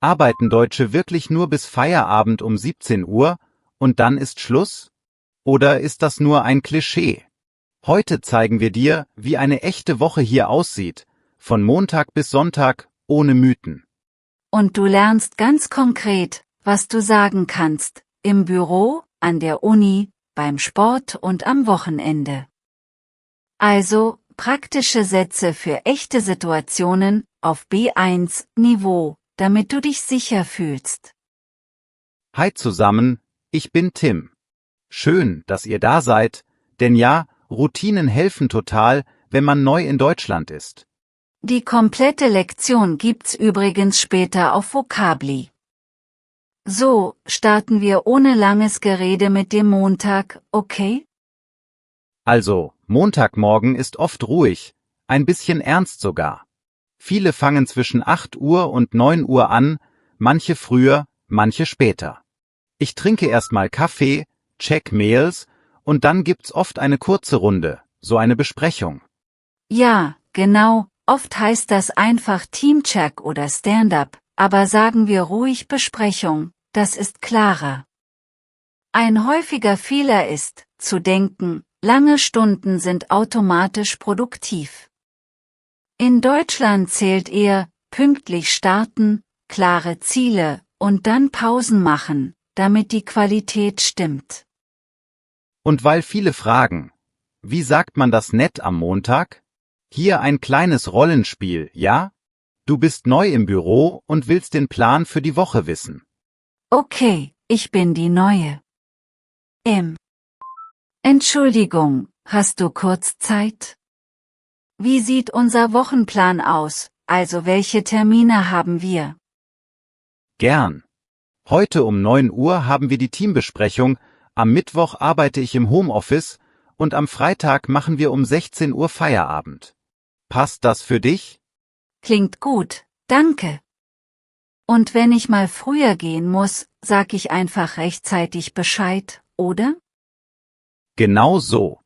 Arbeiten Deutsche wirklich nur bis Feierabend um 17 Uhr und dann ist Schluss? Oder ist das nur ein Klischee? Heute zeigen wir dir, wie eine echte Woche hier aussieht, von Montag bis Sonntag, ohne Mythen. Und du lernst ganz konkret, was du sagen kannst, im Büro, an der Uni, beim Sport und am Wochenende. Also, praktische Sätze für echte Situationen auf B1-Niveau, damit du dich sicher fühlst. Hi zusammen, ich bin Tim. Schön, dass ihr da seid, denn ja, Routinen helfen total, wenn man neu in Deutschland ist. Die komplette Lektion gibt's übrigens später auf Vocabli. So, starten wir ohne langes Gerede mit dem Montag, okay? Also, Montagmorgen ist oft ruhig, ein bisschen ernst sogar. Viele fangen zwischen 8 Uhr und 9 Uhr an, manche früher, manche später. Ich trinke erstmal Kaffee, check Mails und dann gibt's oft eine kurze Runde, so eine Besprechung. Ja, genau, oft heißt das einfach Teamcheck oder Stand-up, aber sagen wir ruhig Besprechung, das ist klarer. Ein häufiger Fehler ist, zu denken, lange Stunden sind automatisch produktiv. In Deutschland zählt eher, pünktlich starten, klare Ziele und dann Pausen machen, damit die Qualität stimmt. Und weil viele fragen, wie sagt man das nett am Montag? Hier ein kleines Rollenspiel, ja? Du bist neu im Büro und willst den Plan für die Woche wissen. Okay, ich bin die Neue. Entschuldigung, hast du kurz Zeit? Wie sieht unser Wochenplan aus, also welche Termine haben wir? Gern. Heute um 9 Uhr haben wir die Teambesprechung, am Mittwoch arbeite ich im Homeoffice und am Freitag machen wir um 16 Uhr Feierabend. Passt das für dich? Klingt gut, danke. Und wenn ich mal früher gehen muss, sag ich einfach rechtzeitig Bescheid, oder? Genau so.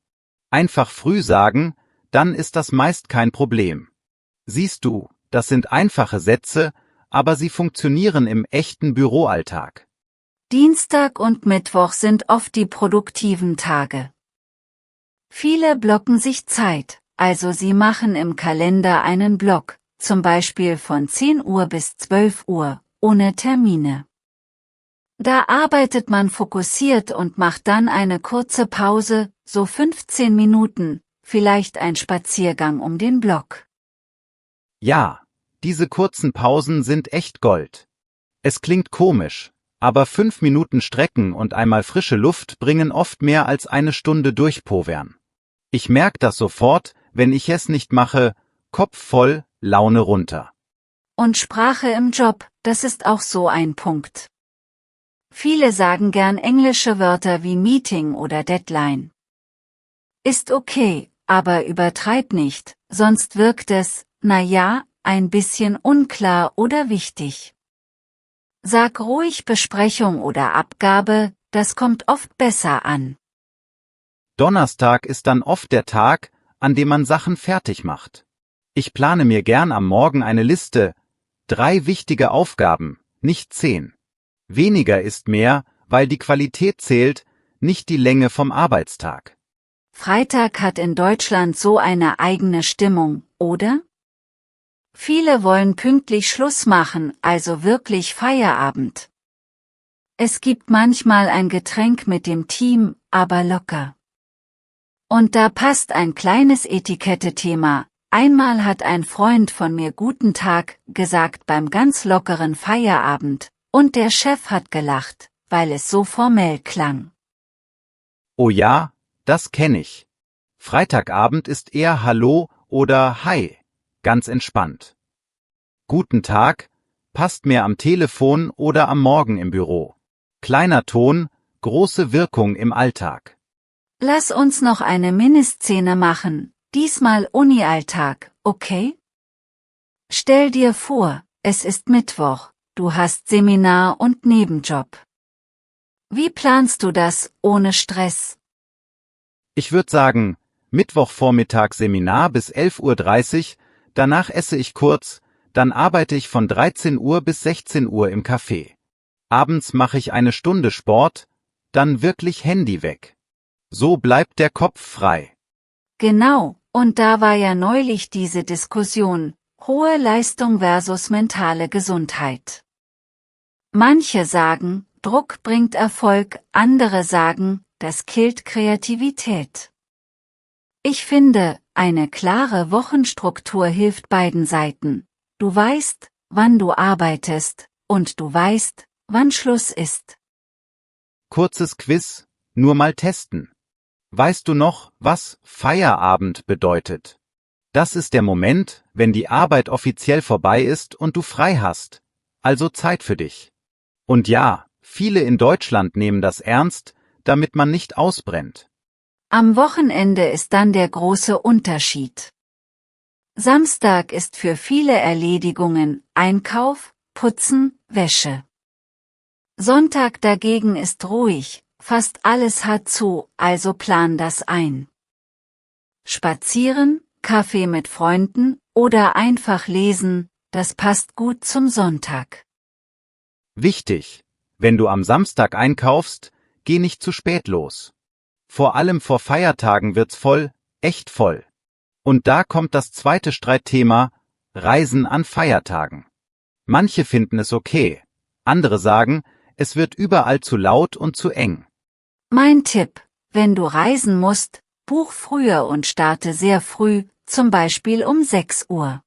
Einfach früh sagen, dann ist das meist kein Problem. Siehst du, das sind einfache Sätze, aber sie funktionieren im echten Büroalltag. Dienstag und Mittwoch sind oft die produktiven Tage. Viele blocken sich Zeit, also sie machen im Kalender einen Block, zum Beispiel von 10 Uhr bis 12 Uhr, ohne Termine. Da arbeitet man fokussiert und macht dann eine kurze Pause, so 15 Minuten, vielleicht ein Spaziergang um den Block. Ja, diese kurzen Pausen sind echt Gold. Es klingt komisch, aber 5 Minuten Strecken und einmal frische Luft bringen oft mehr als eine Stunde durchpowern. Ich merke das sofort, wenn ich es nicht mache, Kopf voll, Laune runter. Und Sprache im Job, das ist auch so ein Punkt. Viele sagen gern englische Wörter wie Meeting oder Deadline. Ist okay, aber übertreib nicht, sonst wirkt es, na ja, ein bisschen unklar oder wichtig. Sag ruhig Besprechung oder Abgabe, das kommt oft besser an. Donnerstag ist dann oft der Tag, an dem man Sachen fertig macht. Ich plane mir gern am Morgen eine Liste, 3 wichtige Aufgaben, nicht 10. Weniger ist mehr, weil die Qualität zählt, nicht die Länge vom Arbeitstag. Freitag hat in Deutschland so eine eigene Stimmung, oder? Viele wollen pünktlich Schluss machen, also wirklich Feierabend. Es gibt manchmal ein Getränk mit dem Team, aber locker. Und da passt ein kleines Etikette-Thema. Einmal hat ein Freund von mir Guten Tag gesagt beim ganz lockeren Feierabend, und der Chef hat gelacht, weil es so formell klang. Oh ja, das kenne ich. Freitagabend ist eher Hallo oder Hi, ganz entspannt. Guten Tag, passt mehr am Telefon oder am Morgen im Büro. Kleiner Ton, große Wirkung im Alltag. Lass uns noch eine Ministszene machen, diesmal Uni-Alltag, okay? Stell dir vor, es ist Mittwoch, du hast Seminar und Nebenjob. Wie planst du das, ohne Stress? Ich würde sagen, Mittwochvormittag Seminar bis 11:30 Uhr, danach esse ich kurz, Dann arbeite ich von 13 Uhr bis 16 Uhr im Café. Abends mache ich eine Stunde Sport, dann wirklich Handy weg. So bleibt der Kopf frei. Genau, und da war ja neulich diese Diskussion, hohe Leistung versus mentale Gesundheit. Manche sagen, Druck bringt Erfolg, andere sagen, das killt Kreativität. Ich finde, eine klare Wochenstruktur hilft beiden Seiten. Du weißt, wann du arbeitest, und du weißt, wann Schluss ist. Kurzes Quiz, nur mal testen. Weißt du noch, was Feierabend bedeutet? Das ist der Moment, wenn die Arbeit offiziell vorbei ist und du frei hast. Also Zeit für dich. Und ja, viele in Deutschland nehmen das ernst, damit man nicht ausbrennt. Am Wochenende ist dann der große Unterschied. Samstag ist für viele Erledigungen Einkauf, Putzen, Wäsche. Sonntag dagegen ist ruhig, fast alles hat zu, also plan das ein. Spazieren, Kaffee mit Freunden oder einfach lesen, das passt gut zum Sonntag. Wichtig, wenn du am Samstag einkaufst, geh nicht zu spät los. Vor allem vor Feiertagen wird's voll, echt voll. Und da kommt das zweite Streitthema, Reisen an Feiertagen. Manche finden es okay, andere sagen, es wird überall zu laut und zu eng. Mein Tipp, wenn du reisen musst, buch früher und starte sehr früh, zum Beispiel um 6 Uhr.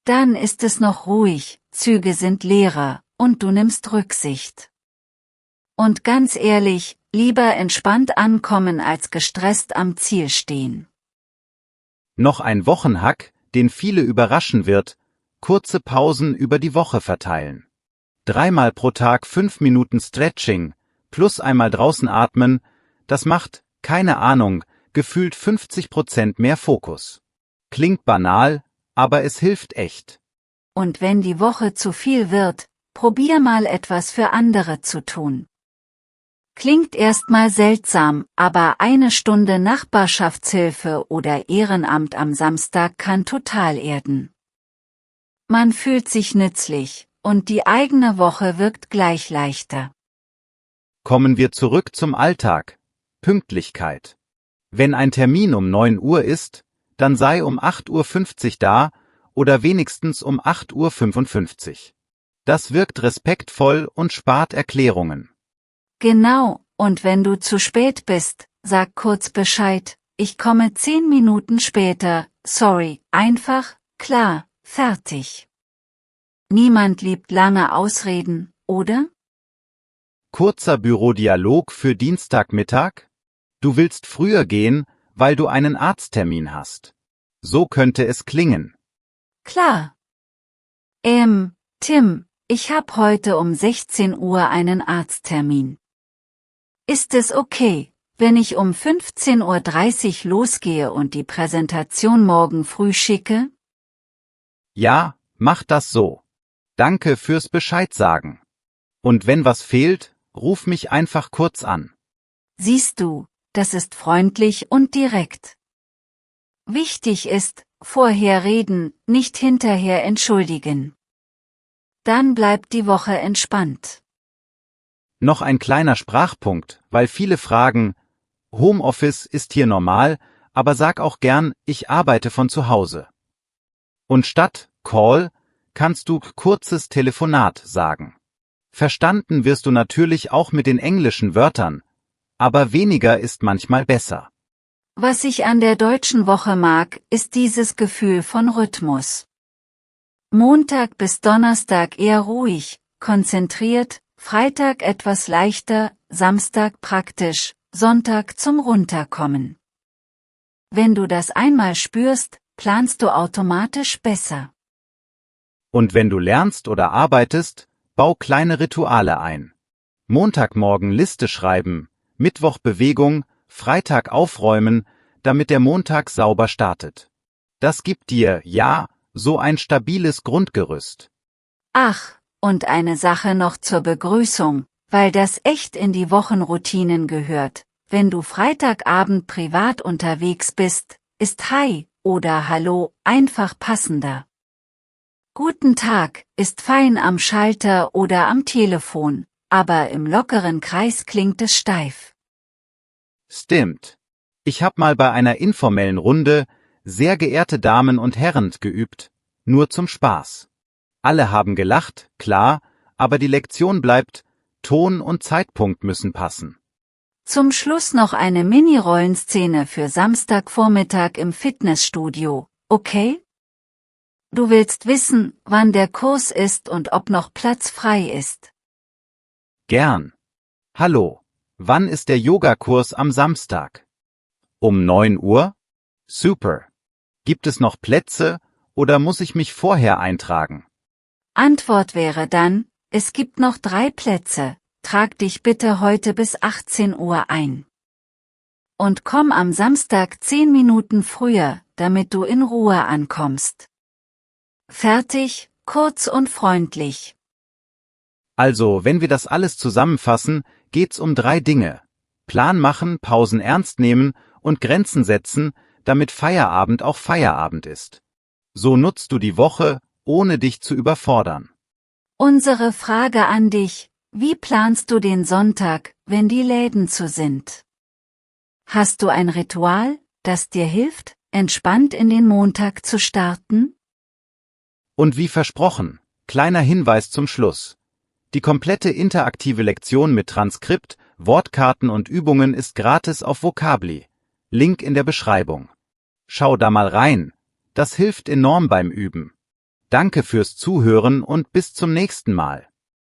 Dann ist es noch ruhig, Züge sind leerer, und du nimmst Rücksicht. Und ganz ehrlich, lieber entspannt ankommen als gestresst am Ziel stehen. Noch ein Wochenhack, den viele überraschen wird, kurze Pausen über die Woche verteilen. 3-mal pro Tag 5 Minuten Stretching, plus einmal draußen atmen, das macht, keine Ahnung, gefühlt 50% mehr Fokus. Klingt banal, aber es hilft echt. Und wenn die Woche zu viel wird, probier mal etwas für andere zu tun. Klingt erstmal seltsam, aber eine Stunde Nachbarschaftshilfe oder Ehrenamt am Samstag kann total erden. Man fühlt sich nützlich, und die eigene Woche wirkt gleich leichter. Kommen wir zurück zum Alltag. Pünktlichkeit. Wenn ein Termin um 9 Uhr ist, dann sei um 8:50 Uhr da oder wenigstens um 8:55 Uhr. Das wirkt respektvoll und spart Erklärungen. Genau, und wenn du zu spät bist, sag kurz Bescheid, ich komme 10 Minuten später, sorry, einfach, klar, fertig. Niemand liebt lange Ausreden, oder? Kurzer Bürodialog für Dienstagmittag? Du willst früher gehen, weil du einen Arzttermin hast. So könnte es klingen. Klar. Tim, ich hab heute um 16 Uhr einen Arzttermin. Ist es okay, wenn ich um 15:30 Uhr losgehe und die Präsentation morgen früh schicke? Ja, mach das so. Danke fürs Bescheid sagen. Und wenn was fehlt, ruf mich einfach kurz an. Siehst du, das ist freundlich und direkt. Wichtig ist, vorher reden, nicht hinterher entschuldigen. Dann bleibt die Woche entspannt. Noch ein kleiner Sprachpunkt, weil viele fragen, Homeoffice ist hier normal, aber sag auch gern, ich arbeite von zu Hause. Und statt Call kannst du kurzes Telefonat sagen. Verstanden wirst du natürlich auch mit den englischen Wörtern, aber weniger ist manchmal besser. Was ich an der deutschen Woche mag, ist dieses Gefühl von Rhythmus. Montag bis Donnerstag eher ruhig, konzentriert, Freitag etwas leichter, Samstag praktisch, Sonntag zum Runterkommen. Wenn du das einmal spürst, planst du automatisch besser. Und wenn du lernst oder arbeitest, bau kleine Rituale ein. Montagmorgen Liste schreiben, Mittwoch Bewegung, Freitag aufräumen, damit der Montag sauber startet. Das gibt dir, ja, so ein stabiles Grundgerüst. Ach, und eine Sache noch zur Begrüßung, weil das echt in die Wochenroutinen gehört. Wenn du Freitagabend privat unterwegs bist, ist Hi oder Hallo einfach passender. Guten Tag ist fein am Schalter oder am Telefon, aber im lockeren Kreis klingt es steif. Stimmt. Ich hab mal bei einer informellen Runde sehr geehrte Damen und Herren geübt, nur zum Spaß. Alle haben gelacht, klar, aber die Lektion bleibt, Ton und Zeitpunkt müssen passen. Zum Schluss noch eine Mini-Rollenszene für Samstagvormittag im Fitnessstudio, okay? Du willst wissen, wann der Kurs ist und ob noch Platz frei ist. Gern. Hallo, wann ist der Yogakurs am Samstag? Um 9 Uhr? Super. Gibt es noch Plätze oder muss ich mich vorher eintragen? Antwort wäre dann, es gibt noch 3 Plätze, trag dich bitte heute bis 18 Uhr ein. Und komm am Samstag 10 Minuten früher, damit du in Ruhe ankommst. Fertig, kurz und freundlich. Also, wenn wir das alles zusammenfassen, geht's um 3 Dinge. Plan machen, Pausen ernst nehmen und Grenzen setzen, damit Feierabend auch Feierabend ist. So nutzt du die Woche, ohne dich zu überfordern. Unsere Frage an dich, wie planst du den Sonntag, wenn die Läden zu sind? Hast du ein Ritual, das dir hilft, entspannt in den Montag zu starten? Und wie versprochen, kleiner Hinweis zum Schluss. Die komplette interaktive Lektion mit Transkript, Wortkarten und Übungen ist gratis auf Vocably. Link in der Beschreibung. Schau da mal rein. Das hilft enorm beim Üben. Danke fürs Zuhören und bis zum nächsten Mal.